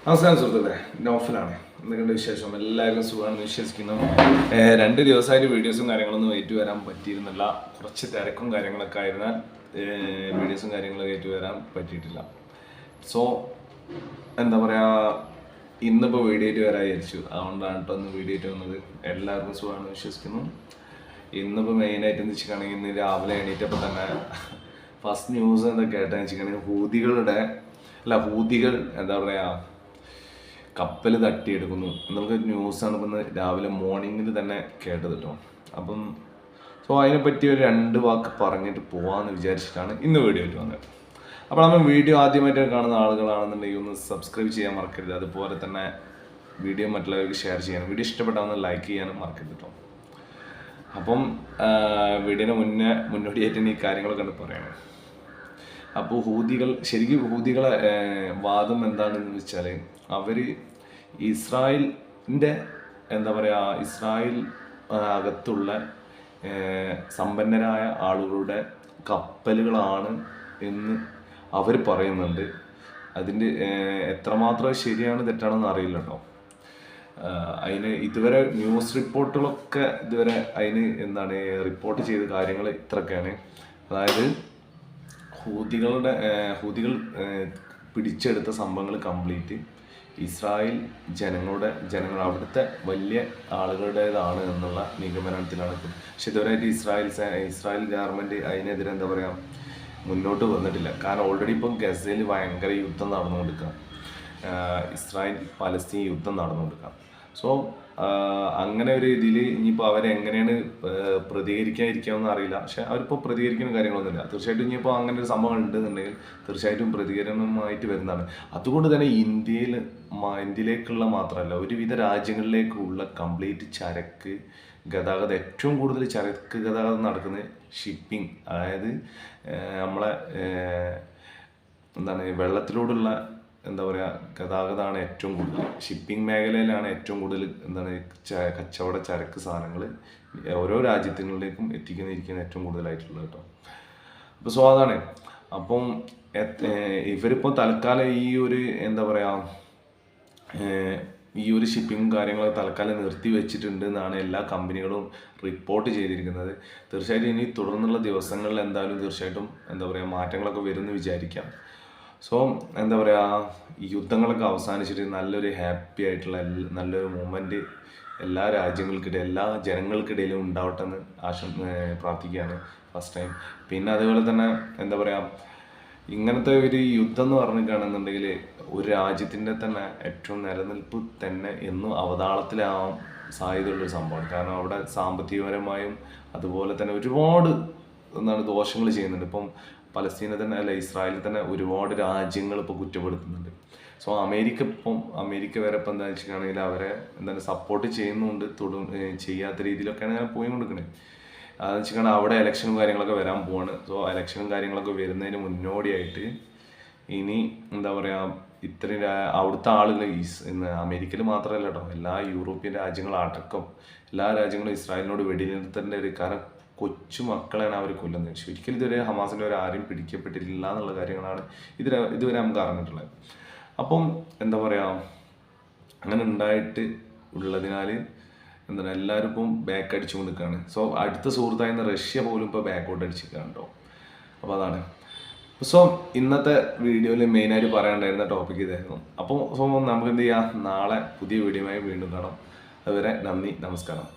നമസ്കാരം സുഹൃത്തുക്കളെ, നൗഫലാണ്. എന്തൊക്കെയുണ്ട് വിശേഷം? എല്ലാവരും സുഖമാണെന്ന് വിശ്വസിക്കുന്നു. 2 ദിവസമായിട്ട് വീഡിയോസും കാര്യങ്ങളൊന്നും ഏറ്റു വരാൻ പറ്റിയിരുന്നില്ല. കുറച്ച് തിരക്കും കാര്യങ്ങളൊക്കെ ആയിരുന്നാൽ വീഡിയോസും കാര്യങ്ങളൊക്കെ ഏറ്റു വരാൻ പറ്റിയിട്ടില്ല. സോ എന്താ പറയുക, ഇന്നിപ്പോൾ വീഡിയോ ആയിട്ട് വരാൻ വിചാരിച്ചു. അതുകൊണ്ടാണ് കേട്ടോ ഇന്ന് വീഡിയോ ആയിട്ട് വന്നത്. എല്ലാവർക്കും സുഖമാണെന്ന് വിശ്വസിക്കുന്നു. ഇന്നിപ്പോൾ മെയിനായിട്ട് എന്ന് വെച്ചിട്ടുണ്ടെങ്കിൽ ഇന്ന് രാവിലെ എണീറ്റപ്പോൾ തന്നെ ഫസ്റ്റ് ന്യൂസ് എന്താ കേട്ടതെന്ന് വെച്ചിട്ടുണ്ടെങ്കിൽ ഹൂതികൾ എന്താ പറയുക, കപ്പൽ തട്ടിയെടുക്കുന്നു എന്നുള്ള ന്യൂസാണ് ഇപ്പം രാവിലെ മോർണിംഗിൽ തന്നെ കേട്ടത് കേട്ടോ. അപ്പം അതിനെപ്പറ്റി ഒരു 2 വാക്ക് പറഞ്ഞിട്ട് പോകാമെന്ന് വിചാരിച്ചിട്ടാണ് ഇന്ന് വീഡിയോ ആയിട്ട് വന്നത്. അപ്പോൾ നമ്മൾ വീഡിയോ ആദ്യമായിട്ട് കാണുന്ന ആളുകളാണെന്നുണ്ടെങ്കിൽ ഒന്ന് സബ്സ്ക്രൈബ് ചെയ്യാൻ മറക്കരുത്. അതുപോലെ തന്നെ വീഡിയോ മറ്റുള്ളവർക്ക് ഷെയർ ചെയ്യാനും, വീഡിയോ ഇഷ്ടപ്പെട്ടാൽ ലൈക്ക് ചെയ്യാനും മറക്കരുത് കേട്ടോ. അപ്പം വീഡിയോന് മുന്നോടിയായിട്ട് ഈ കാര്യങ്ങളൊക്കെ ഉണ്ട് പറയണം. അപ്പോൾ ഹൂതികളെ വാദം എന്താണെന്ന് വെച്ചാൽ, അവർ ഇസ്രായേലിൻ്റെ എന്താ പറയുക, ഇസ്രായേൽ അകത്തുള്ള സമ്പന്നരായ ആളുകളുടെ കപ്പലുകളാണ് എന്ന് അവർ പറയുന്നുണ്ട്. അതിൻ്റെ എത്രമാത്രം ശരിയാണ് തെറ്റാണെന്ന് അറിയില്ല കേട്ടോ. അതിന് ഇതുവരെ ന്യൂസ് റിപ്പോർട്ടുകളൊക്കെ അതിന് റിപ്പോർട്ട് ചെയ്ത കാര്യങ്ങൾ ഇത്രയൊക്കെയാണ്. അതായത് ഹൂതികൾ പിടിച്ചെടുത്ത സംഭവങ്ങൾ കംപ്ലീറ്റ് ഇസ്രായേൽ ജനങ്ങൾ അവിടുത്തെ വലിയ ആളുകളുടേതാണ് എന്നുള്ള നിഗമനത്തിലാണ്. പക്ഷെ ഇതുവരെയായിട്ട് ഇസ്രായേൽ ഗവൺമെൻറ് അതിനെതിരെ എന്താ പറയുക മുന്നോട്ട് വന്നിട്ടില്ല. കാരണം ഓൾറെഡി ഇപ്പം ഗസയിൽ ഭയങ്കര യുദ്ധം നടന്നുകൊണ്ടിരിക്കുക, ഇസ്രായേൽ പലസ്തീൻ യുദ്ധം നടന്നുകൊണ്ടിരിക്കുക. സോ അങ്ങനെ ഒരു രീതിയിൽ ഇനിയിപ്പോൾ അവരെങ്ങനെയാണ് പ്രതികരിക്കാതിരിക്കാമെന്ന് അറിയില്ല. പക്ഷെ അവരിപ്പോൾ പ്രതികരിക്കുന്ന കാര്യങ്ങളൊന്നുമില്ല. തീർച്ചയായിട്ടും ഇനിയിപ്പോൾ അങ്ങനെ ഒരു സംഭവം ഉണ്ടെന്നുണ്ടെങ്കിൽ തീർച്ചയായിട്ടും പ്രതികരണമായിട്ട് വരുന്നതാണ്. അതുകൊണ്ട് തന്നെ ഇന്ത്യയിലേക്കുള്ള മാത്രമല്ല, ഒരുവിധ രാജ്യങ്ങളിലേക്കുള്ള കംപ്ലീറ്റ് ചരക്ക് ഗതാഗതം, ഏറ്റവും കൂടുതൽ ചരക്ക് ഗതാഗതം നടക്കുന്നത് ഷിപ്പിംഗ്, അതായത് നമ്മളെ വെള്ളത്തിലൂടെയുള്ള എന്താ പറയുക ഗതാഗതമാണ് ഏറ്റവും കൂടുതൽ. ഷിപ്പിംഗ് മേഖലയിലാണ് ഏറ്റവും കൂടുതൽ കച്ചവട ചരക്ക് സാധനങ്ങൾ ഓരോ രാജ്യങ്ങളിലേക്കും എത്തിക്കുന്ന ഏറ്റവും കൂടുതലായിട്ടുള്ളത് കേട്ടോ. അപ്പോൾ അതാണ്. അപ്പം ഇവരിപ്പോൾ തൽക്കാലം ഈ ഒരു എന്താ പറയുക ഈ ഒരു ഷിപ്പിംഗ് കാര്യങ്ങൾ തൽക്കാലം നിർത്തി വെച്ചിട്ടുണ്ട് എന്നാണ് എല്ലാ കമ്പനികളും റിപ്പോർട്ട് ചെയ്തിരിക്കുന്നത്. തീർച്ചയായിട്ടും ഇനി തുടർന്നുള്ള ദിവസങ്ങളിൽ എന്തായാലും തീർച്ചയായിട്ടും എന്താ പറയുക മാറ്റങ്ങളൊക്കെ വരുമെന്ന് വിചാരിക്കാം. സോ എന്താ പറയുക, ഈ യുദ്ധങ്ങളൊക്കെ അവസാനിച്ചിട്ട് നല്ലൊരു ഹാപ്പി ആയിട്ടുള്ള നല്ലൊരു മൂമെൻറ്റ് എല്ലാ രാജ്യങ്ങൾക്കിടയിൽ എല്ലാ ജനങ്ങൾക്കിടയിലും ഉണ്ടാവട്ടെ എന്ന് പ്രാർത്ഥിക്കുകയാണ് ഫസ്റ്റ് ടൈം. പിന്നെ അതുപോലെ തന്നെ എന്താ പറയുക, ഇങ്ങനത്തെ ഒരു യുദ്ധം എന്ന് പറഞ്ഞിട്ടാണെന്നുണ്ടെങ്കിൽ ഒരു രാജ്യത്തിൻ്റെ തന്നെ ഏറ്റവും നിലനിൽപ്പ് തന്നെ എന്നും അവതാളത്തിലാവാൻ സാധ്യതയുള്ളൊരു സംഭവമാണ്. കാരണം അവിടെ സാമ്പത്തികപരമായും അതുപോലെ തന്നെ ഒരുപാട് ദോഷങ്ങൾ ചെയ്യുന്നുണ്ട്. ഇപ്പം പലസ്തീനെ തന്നെ അല്ല, ഇസ്രായേലിൽ തന്നെ ഒരുപാട് രാജ്യങ്ങൾ ഇപ്പോൾ കുറ്റപ്പെടുത്തുന്നുണ്ട്. സോ അമേരിക്ക വരെ ഇപ്പം എന്താ വെച്ചിട്ടുണ്ടെങ്കിൽ അവരെ സപ്പോർട്ട് ചെയ്യുന്നുണ്ട്, ചെയ്യാത്ത രീതിയിലൊക്കെയാണ് അങ്ങനെ പോയി കൊടുക്കുന്നത്. അതെന്ന് വെച്ചിട്ടുണ്ടെങ്കിൽ അവിടെ ഇലക്ഷനും കാര്യങ്ങളൊക്കെ വരാൻ പോവാണ്. സോ ഇലക്ഷനും കാര്യങ്ങളൊക്കെ വരുന്നതിന് മുന്നോടിയായിട്ട് ഇനി എന്താ പറയുക, ഇത്രയും അവിടുത്തെ ആളുകൾ അമേരിക്കയിൽ മാത്രമല്ല കേട്ടോ, എല്ലാ യൂറോപ്യൻ രാജ്യങ്ങളടക്കം എല്ലാ രാജ്യങ്ങളും ഇസ്രായേലിനോട് വെടിനിർത്തേണ്ട ഒരു കാരണം കൊച്ചു മക്കളെയാണ് അവർ കൊല്ലുന്നത്. ഒരിക്കലും ഇതുവരെ ഹമാസിൻ്റെ ആരും പിടിക്കപ്പെട്ടിട്ടില്ല എന്നുള്ള കാര്യങ്ങളാണ് ഇതുവരെ നമുക്ക് അറിഞ്ഞിട്ടുള്ളത്. അപ്പം എന്താ പറയുക, അങ്ങനെ ഉണ്ടായിട്ട് ഉള്ളതിനാൽ എല്ലാവരും ഇപ്പം ബാക്ക് അടിച്ചുകൊണ്ട് നിൽക്കുകയാണ്. സോ അടുത്ത സുഹൃത്തായിരുന്ന റഷ്യ പോലും ഇപ്പോൾ ബാക്കോട്ട് അടിച്ചിരിക്കുകയാണ് കേട്ടോ. അപ്പോൾ അതാണ്. സോ ഇന്നത്തെ വീഡിയോയിൽ മെയിനായിട്ട് പറയാനുണ്ടായിരുന്ന ടോപ്പിക് ഇതായിരുന്നു. അപ്പോൾ നമുക്ക് എന്ത് ചെയ്യാം, നാളെ പുതിയ വീഡിയോയുമായി വീണ്ടും കാണാം. അതുവരെ നന്ദി, നമസ്കാരം.